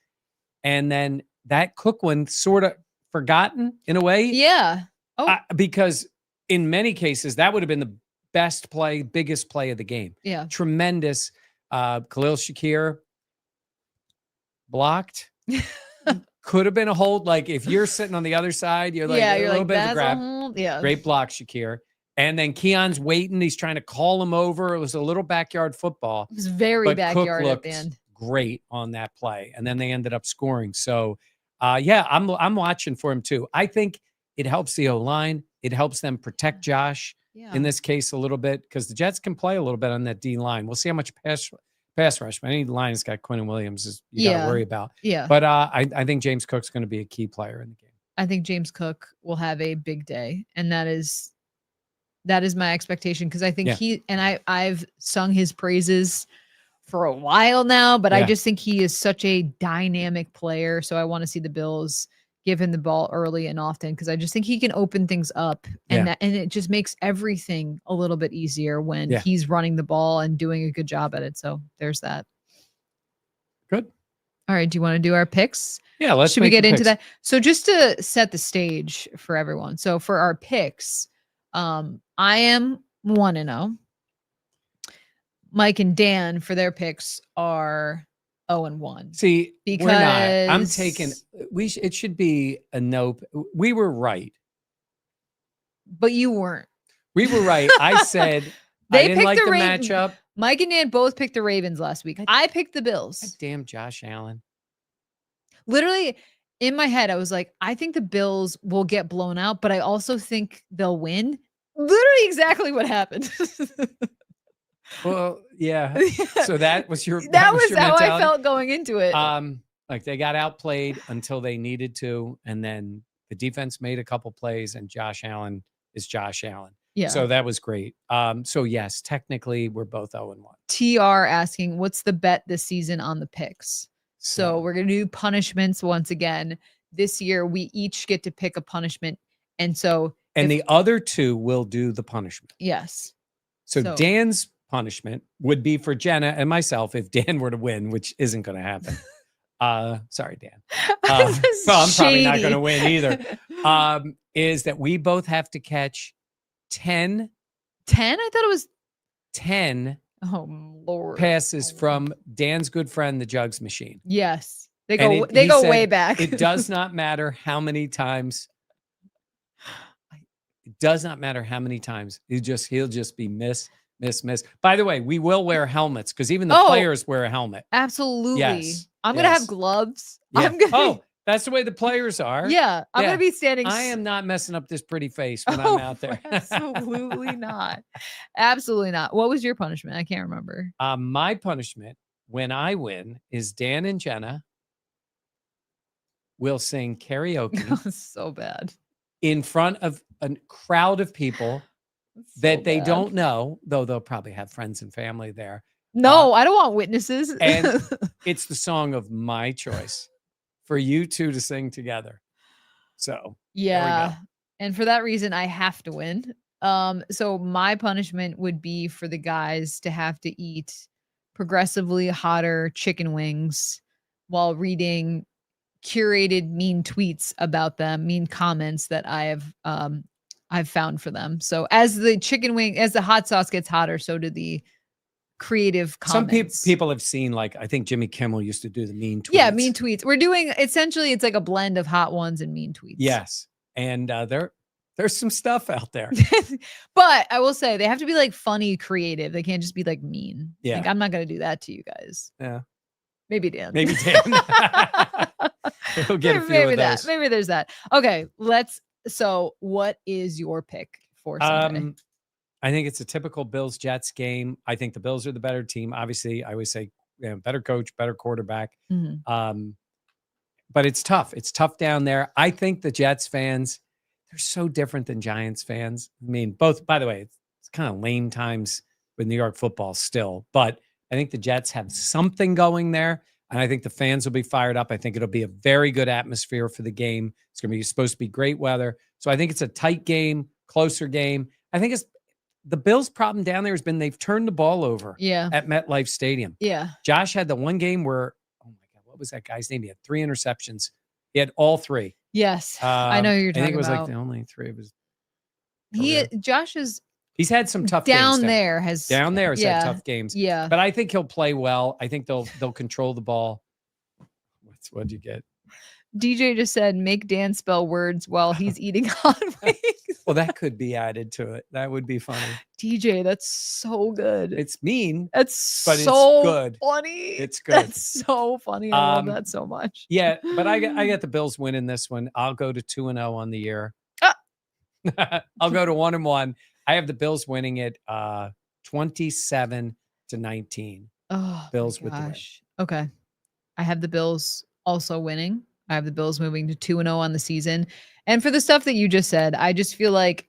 And then that Cook one sort of forgotten in a way. Yeah. Because in many cases, that would have been the best play, biggest play of the game. Yeah. Tremendous. Khalil Shakir blocked. Could have been a hold. Like if you're sitting on the other side, you're like, a little bit of a grab. Yeah. Great block, Shakir. And then Keon's waiting. He's trying to call him over. It was a little backyard football. It was very backyard Cook at the end. Great on that play. And then they ended up scoring. So I'm watching for him too. I think it helps the O-line. It helps them protect Josh in this case a little bit, because the Jets can play a little bit on that D line. We'll see how much pass rush. Any line has got Quinnen Williams you got to worry about. Yeah. But I think James Cook's going to be a key player in the game. I think James Cook will have a big day, and that is my expectation, because I think I've sung his praises for a while now, but I just think he is such a dynamic player. So I want to see the Bills give him the ball early and often, because I just think he can open things up, and and it just makes everything a little bit easier when he's running the ball and doing a good job at it. So there's that. Good. All right. Do you want to do our picks? Yeah. Should we get into that? So just to set the stage for everyone. So for our picks, I am 1-0. Mike and Dan for their picks are 0-1. See, because we're not. I'm taking. It should be a nope. We were right, but you weren't. We were right. I said I didn't like the matchup. Mike and Dan both picked the Ravens last week. I picked the Bills. Damn Josh Allen. Literally in my head, I was like, I think the Bills will get blown out, but I also think they'll win. Literally exactly what happened. Well, yeah. So that was your that was your how mentality? I felt going into it. Like they got outplayed until they needed to, and then the defense made a couple plays, and Josh Allen is Josh Allen. Yeah. So that was great. So yes, technically we're both 0-1. TR asking, what's the bet this season on the picks? So we're going to do punishments once again. This year, we each get to pick a punishment. And the other two will do the punishment. Yes. So Dan's punishment would be for Jenna and myself if Dan were to win, which isn't going to happen. Sorry, Dan. Well, I'm probably not going to win either. Is that we both have to catch 10. 10? I thought it was 10 Lord. passes from Dan's good friend, the Jugs Machine. Yes. They go way back. It does not matter how many times. It does not matter how many times. He'll just be miss. By the way, we will wear helmets, because even the players wear a helmet. Absolutely. Yes. I'm going to have gloves. Yeah. That's the way the players are. Yeah. I'm going to be standing. I am not messing up this pretty face when I'm out there. Absolutely not. Absolutely not. What was your punishment? I can't remember. My punishment when I win is Dan and Jenna will sing karaoke. So bad. in front of a crowd of people that they don't know, though they'll probably have friends and family there. No, I don't want witnesses. And it's the song of my choice for you two to sing together. So yeah. And for that reason, I have to win. So my punishment would be for the guys to have to eat progressively hotter chicken wings while reading curated mean tweets about them, mean comments that I've found for them. So as the hot sauce gets hotter, so do the creative comments. Some people have seen, like, I think Jimmy Kimmel used to do the mean tweets. Yeah, mean tweets. We're doing essentially, it's like a blend of hot ones and mean tweets. Yes. And there's some stuff out there. But I will say they have to be like funny, creative. They can't just be like mean. Yeah. Like, I'm not going to do that to you guys. Yeah. Maybe Dan. Maybe Dan. He'll get a few maybe of that. those. Maybe there's that. Okay, so what is your pick for Sunday? I think it's a typical Bills Jets game. I think the Bills are the better team. Obviously, I always say better coach, better quarterback. Mhm. But it's tough. It's tough down there. I think the Jets fans, they're so different than Giants fans. I mean, both, by the way, it's kind of lame times with New York football still, but I think the Jets have something going there. And I think the fans will be fired up. I think it'll be a very good atmosphere for the game. It's going to be supposed to be great weather. So I think it's a tight game, closer game. I think it's the Bills' problem down there has been they've turned the ball over at MetLife Stadium. Yeah. Josh had the one game where, oh my God, what was that guy's name? He had 3 interceptions. He had all 3. Yes. I know who you're talking about. I think it was like the only 3 of his career. He's had some tough games down there. Has had tough games. Yeah. But I think he'll play well. I think they'll control the ball. What'd you get? DJ just said, make Dan spell words while he's eating hot wings. Well, that could be added to it. That would be funny. DJ, that's so good. It's mean. But so it's good. Funny. It's good. That's so funny. I love that so much. Yeah, but I got the Bills winning this one. I'll go to 2-0 on the year. I'll go to 1-1. I have the Bills winning it 27-19. Oh, Bills with the win. Okay. I have the Bills also winning. I have the Bills moving to 2-0 on the season. And for the stuff that you just said, I just feel like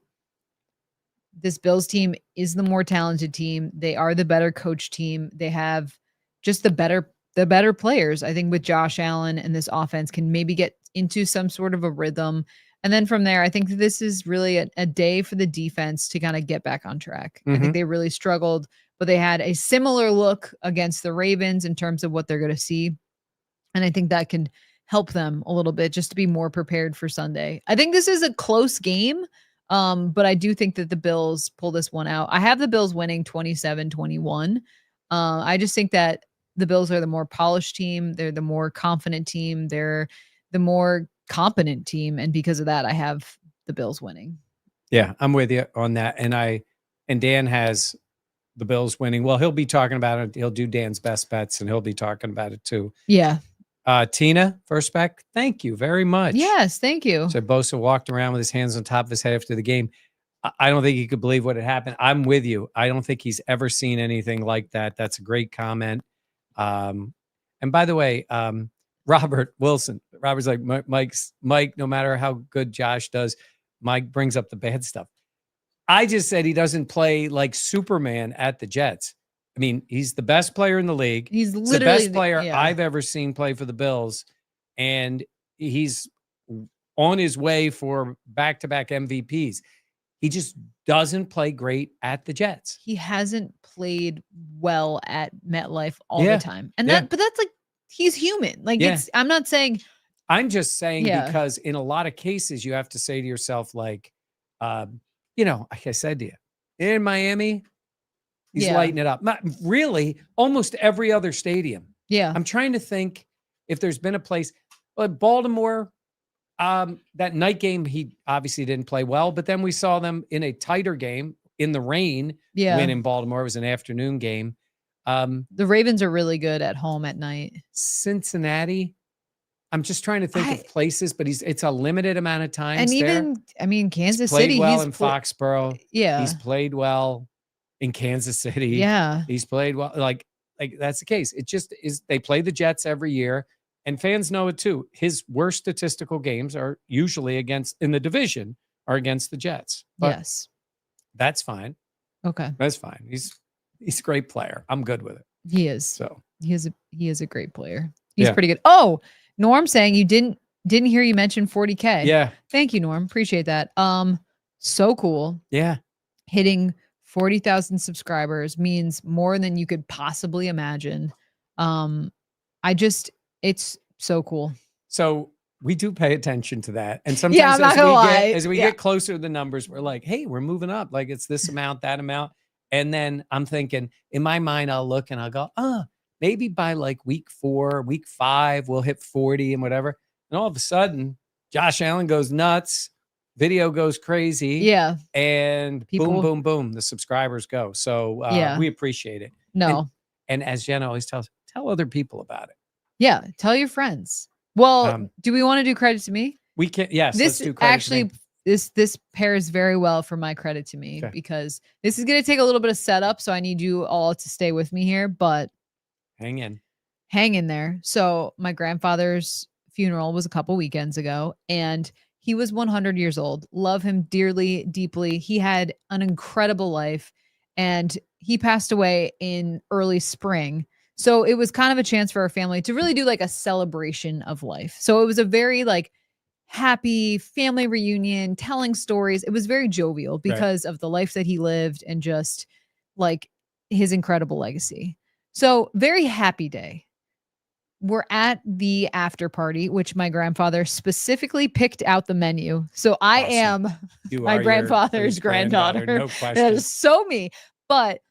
this Bills team is the more talented team. They are the better coach team. They have just the better players. I think with Josh Allen and this offense can maybe get into some sort of a rhythm. And then from there, I think this is really a day for the defense to kind of get back on track. I think they really struggled, but they had a similar look against the Ravens in terms of what they're going to see. And I think that can help them a little bit just to be more prepared for Sunday. I think this is a close game, but I do think that the Bills pull this one out. I have the Bills winning 27-21. I just think that the Bills are the more polished team. They're the more confident team. They're the more competent team. And because of that, I have the Bills winning. Yeah, I'm with you on that. And Dan has the Bills winning. Well, he'll be talking about it. He'll do Dan's best bets and he'll be talking about it too. Yeah. Tina, first back, thank you very much. Yes, thank you. So Bosa walked around with his hands on top of his head after the game. I don't think he could believe what had happened. I'm with you. I don't think he's ever seen anything like that. That's a great comment. And by the way, Robert Wilson, Robert's like, Mike, no matter how good Josh does, Mike brings up the bad stuff. I just said he doesn't play like Superman at the Jets. I mean, he's the best player in the league. He's the best player I've ever seen play for the Bills. And he's on his way for back-to-back MVPs. He just doesn't play great at the Jets. He hasn't played well at MetLife all the time. And but that's like, he's human. Like I'm not saying. I'm just saying because in a lot of cases you have to say to yourself, like, like I said to you, in Miami, he's lighting it up. Not really, almost every other stadium. Yeah. I'm trying to think if there's been a place, but Baltimore, that night game, he obviously didn't play well, but then we saw them in a tighter game in the rain win in Baltimore. It was an afternoon game. The Ravens are really good at home at night. Cincinnati. I'm just trying to think of places, but it's a limited amount of time. And even, Kansas City. City. Well in Foxborough. Yeah. He's played well in Kansas City. Yeah. He's played well. Like that's the case. It just is. They play the Jets every year. And fans know it too. His worst statistical games are usually in the division are against the Jets. But Yes. that's fine. Okay. That's fine. He's a great player. I'm good with it. He is. So he is a great player. He's Yeah. pretty good. Oh, Norm saying you didn't hear you mention 40K. yeah. Thank you, Norm. Appreciate that. So cool. Yeah. Hitting 40,000 subscribers means more than you could possibly imagine. It's so cool. So we do pay attention to that. And Yeah, sometimes I'm not gonna lie. as we Yeah. get closer to the numbers, we're like, hey, we're moving up. Like it's this amount, that amount. And then I'm thinking in my mind, I'll look and I'll go, maybe by like week 4, week 5, we'll hit 40 and whatever. And all of a sudden, Josh Allen goes nuts. Video goes crazy. Yeah. And boom, boom, boom, the subscribers go. So we appreciate it. No. And as Jen always tells, tell other people about it. Yeah. Tell your friends. Well, do we want to do credit to me? We can. Yes. This let's do credit actually, to me. this pairs very well for my credit to me because this is going to take a little bit of setup. So I need you all to stay with me here, but hang in there. So my grandfather's funeral was a couple weekends ago and he was 100 years old. Love him dearly, deeply. He had an incredible life and he passed away in early spring. So it was kind of a chance for our family to really do like a celebration of life. So it was a very like happy family reunion, telling stories. It was very jovial because of the life that he lived and just like his incredible legacy. So very happy day. We're at the after party, which my grandfather specifically picked out the menu. So I am my grandfather's granddaughter. No question. That is so me. But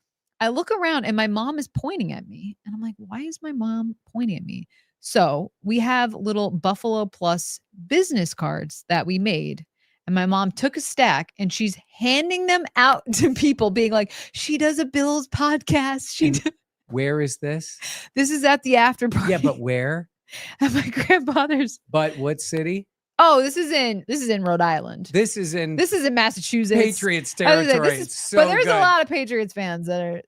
I look around and my mom is pointing at me. And I'm like, why is my mom pointing at me? So we have little Buffalo Plus business cards that we made. And my mom took a stack and she's handing them out to people being like, she does a Bills podcast. Where is this? This is at the after party. Yeah, but where? At my grandfather's. But what city? Oh, this is in Rhode Island. This is in Massachusetts. Patriots territory. But there's a lot of Patriots fans that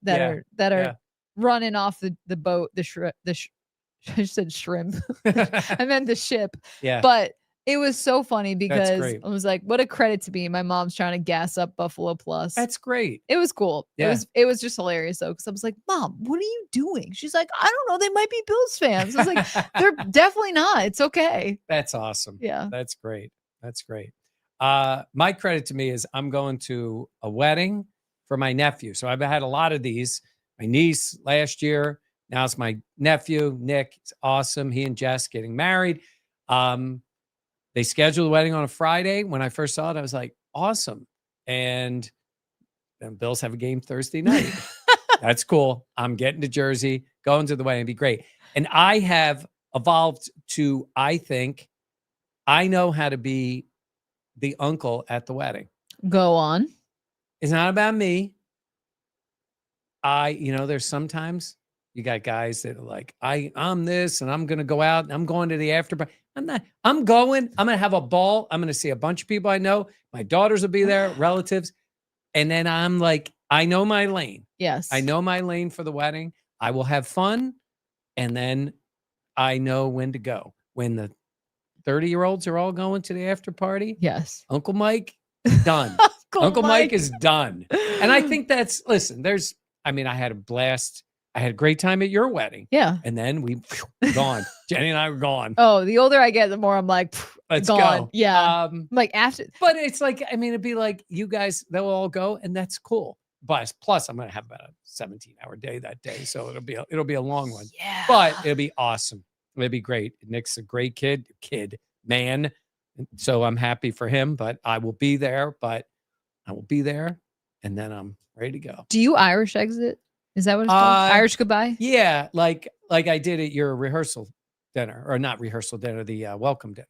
are running off the boat. I said shrimp. I meant the ship. Yeah. But it was so funny because I was like, what a credit to me. My mom's trying to gas up Buffalo Plus. That's great. It was cool. Yeah. It was just hilarious though. Cause I was like, Mom, what are you doing? She's like, I don't know. They might be Bills fans. I was like, they're definitely not. It's okay. That's awesome. Yeah. That's great. That's great. My credit to me is I'm going to a wedding for my nephew. So I've had a lot of these. My niece last year. Now it's my nephew, Nick. It's awesome. He and Jess getting married. They scheduled the wedding on a Friday. When I first saw it, I was like, awesome. And then Bills have a game Thursday night. That's cool. I'm getting to Jersey, going to the wedding. It'd be great. And I have evolved to, I think, I know how to be the uncle at the wedding. Go on. It's not about me. There's sometimes you got guys that are like, I'm this and I'm going to go out and I'm going to the after party. I'm not, I'm going to have a ball. I'm going to see a bunch of people I know. My daughters will be there, relatives. And then I'm like, I know my lane. Yes. I know my lane for the wedding. I will have fun. And then I know when to go. When the 30-year-olds are all going to the after party. Yes. Uncle Mike, done. Uncle Mike is done. And I think I had a blast. I had a great time at your wedding. Yeah. And then we gone. Jenny and I were gone. Oh, the older I get, the more I'm like, let's gone. go. Yeah. Like after. But it's like, it'd be like you guys, they'll all go and that's cool. But plus I'm going to have about a 17-hour day that day. So it'll be a long one. Yeah. But it'll be awesome. It'll be great. Nick's a great man. So I'm happy for him, but I will be there, and then I'm ready to go. Do you Irish exit? Is that what it's called? Irish goodbye? Yeah. Like I did at your rehearsal dinner, or not rehearsal dinner, the welcome dinner.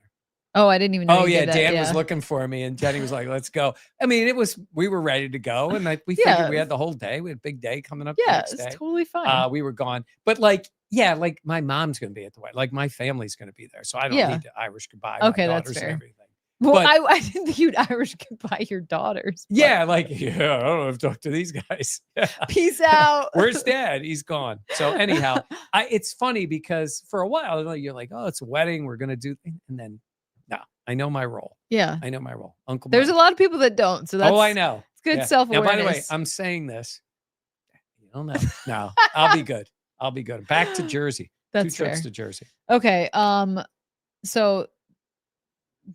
Oh, I didn't even know. Oh yeah. Dan was looking for me and Jenny was like, let's go. We were ready to go. And we figured we had the whole day. We had a big day coming up. Yeah, next day. It's totally fine. We were gone. But my mom's going to be at the wedding. Like my family's going to be there. So I don't need to Irish goodbye. Okay, my that's daughters fair. and everything. Well, But I didn't think you'd Irish goodbye your daughters. but yeah, like, yeah, I don't know if to talk to these guys. Peace out. Where's dad? He's gone. So anyhow, it's funny because for a while you're like, oh, it's a wedding. We're gonna do, and then no, I know my role. Yeah. I know my role. Uncle. There's Mike. a lot of people that don't. So that's Oh, I know. it's good Yeah. self-awareness. Now, by the way, I'm saying this. You don't know. No, I'll be good. I'll be good. Back to Jersey. That's 2 trips fair. to Jersey. Okay. So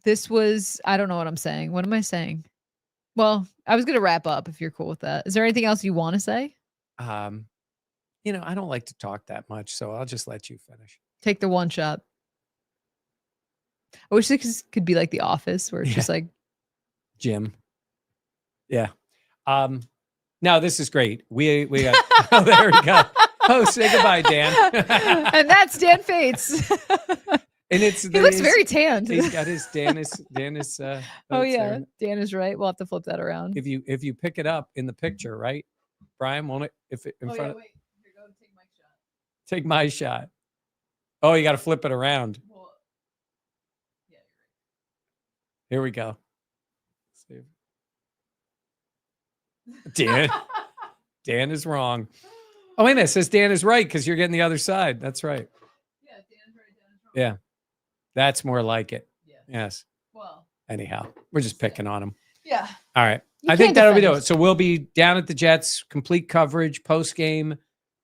this was, I don't know what I'm saying. What am I saying? Well, I was gonna wrap up if you're cool with that. Is there anything else you want to say? I don't like to talk that much, so I'll just let you finish. Take the one shot. I wish this could be like The Office, where it's just like Jim. Yeah. Now this is great. We got oh, there we go. Oh, say goodbye, Dan. and that's Dan Fates. And he looks very tanned. He's got his Dan is oh that's yeah, there. Dan is right. We'll have to flip that around. If you pick it up in the picture, right? Brian, won't it if it in front of wait. Here, go take my shot. take my shot. Oh, you got to flip it around. Well, yeah, Here we go. Save. Dan. Dan is wrong. Oh, wait a minute. It says Dan is right because you're getting the other side. That's right. Yeah, Dan's right. Dan is wrong. Yeah. That's more like it. Yeah. Yes. Well. Anyhow, we're just picking on him. Yeah. All right. You I think can't that'll be defend it. So we'll be down at the Jets, complete coverage, post game.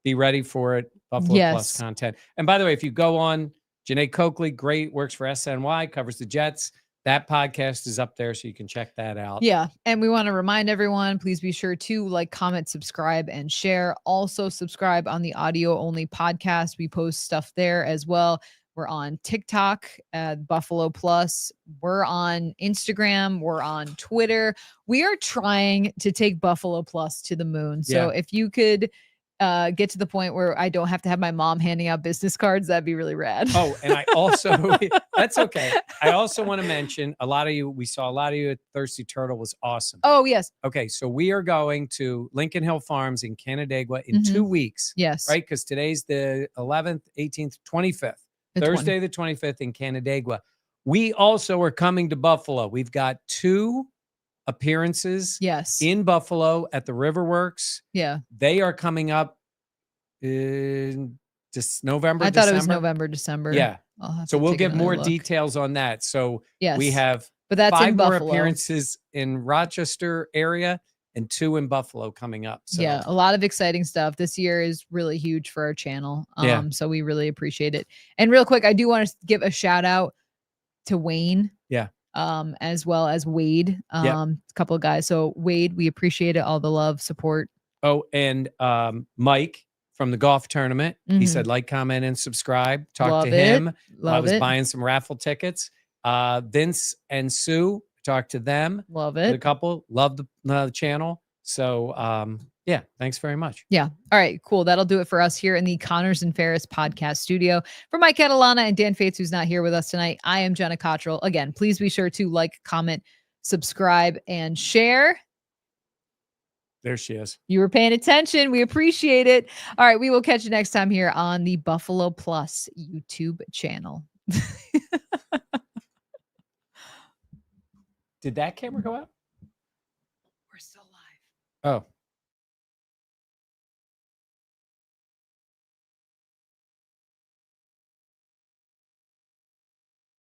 Be ready for it. Buffalo Plus Yes. content. And by the way, if you go on, Janae Coakley, great, works for SNY, covers the Jets. That podcast is up there, so you can check that out. Yeah. And we want to remind everyone, please be sure to like, comment, subscribe, and share. Also, subscribe on the audio only podcast. We post stuff there as well. We're on TikTok at Buffalo Plus. We're on Instagram. We're on Twitter. We are trying to take Buffalo Plus to the moon. So if you could get to the point where I don't have to have my mom handing out business cards, that'd be really rad. Oh, and I also, that's okay. I also want to mention we saw a lot of you at Thirsty Turtle was awesome. Oh, yes. Okay. So we are going to Lincoln Hill Farms in Canandaigua in 2 weeks. Yes. Right. Because today's the 11th, 18th, 25th. Thursday, the 25th in Canandaigua. We also are coming to Buffalo. We've got 2 appearances in Buffalo at the Riverworks. Yeah. They are coming up in just November, I thought it was November, December. Yeah. So we'll get more look. details on that. So Yes. we have but that's 5 in more Buffalo. appearances in Rochester area and 2 in Buffalo coming up. So yeah, a lot of exciting stuff. This year is really huge for our channel. So we really appreciate it. And real quick, I do want to give a shout out to Wayne. Yeah. As well as Wade. A couple of guys. So Wade, we appreciate it. All the love, support. Oh, and Mike from the golf tournament. He said like, comment, and subscribe. Talk to him. I was buying some raffle tickets. Vince and Sue, talked to them. Love it. The couple, love the channel. So yeah, thanks very much. Yeah. All right, cool. That'll do it for us here in the Connors and Ferris podcast studio. For Mike Catalana and Dan Fates, who's not here with us tonight, I am Jenna Cottrell. Again, please be sure to like, comment, subscribe, and share. There she is. You were paying attention. We appreciate it. All right, we will catch you next time here on the Buffalo Plus YouTube channel. Did that camera go out? We're still live. Oh.